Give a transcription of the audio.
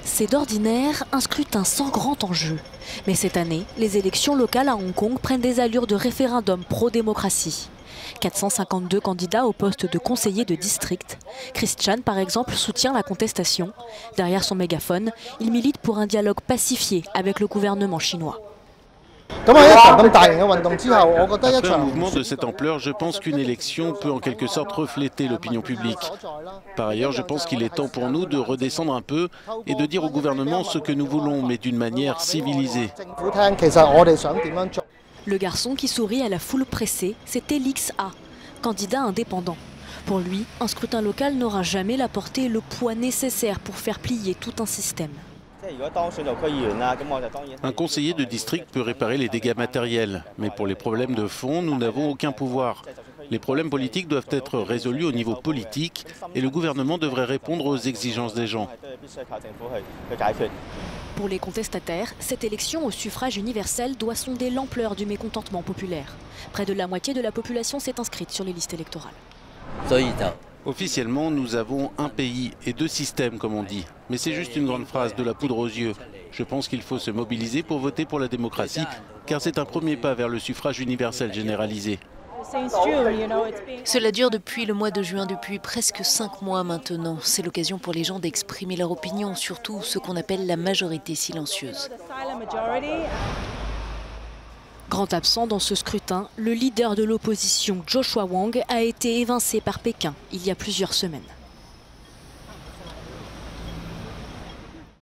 C'est d'ordinaire un scrutin sans grand enjeu. Mais cette année, les élections locales à Hong Kong prennent des allures de référendum pro-démocratie. 452 candidats au poste de conseiller de district. Chris Chan, par exemple, soutient la contestation. Derrière son mégaphone, il milite pour un dialogue pacifié avec le gouvernement chinois. Après un mouvement de cette ampleur, je pense qu'une élection peut en quelque sorte refléter l'opinion publique. Par ailleurs, je pense qu'il est temps pour nous de redescendre un peu et de dire au gouvernement ce que nous voulons, mais d'une manière civilisée. Le garçon qui sourit à la foule pressée, c'est Elix A, candidat indépendant. Pour lui, un scrutin local n'aura jamais la portée et le poids nécessaire pour faire plier tout un système. Un conseiller de district peut réparer les dégâts matériels, mais pour les problèmes de fond, nous n'avons aucun pouvoir. Les problèmes politiques doivent être résolus au niveau politique et le gouvernement devrait répondre aux exigences des gens. Pour les contestataires, cette élection au suffrage universel doit sonder l'ampleur du mécontentement populaire. Près de la moitié de la population s'est inscrite sur les listes électorales. Officiellement, nous avons un pays et deux systèmes, comme on dit. Mais c'est juste une grande phrase, de la poudre aux yeux. Je pense qu'il faut se mobiliser pour voter pour la démocratie, car c'est un premier pas vers le suffrage universel généralisé. Cela dure depuis le mois de juin, depuis presque 5 mois maintenant. C'est l'occasion pour les gens d'exprimer leur opinion, surtout ce qu'on appelle la majorité silencieuse. Grand absent dans ce scrutin, le leader de l'opposition, Joshua Wong, a été évincé par Pékin il y a plusieurs semaines.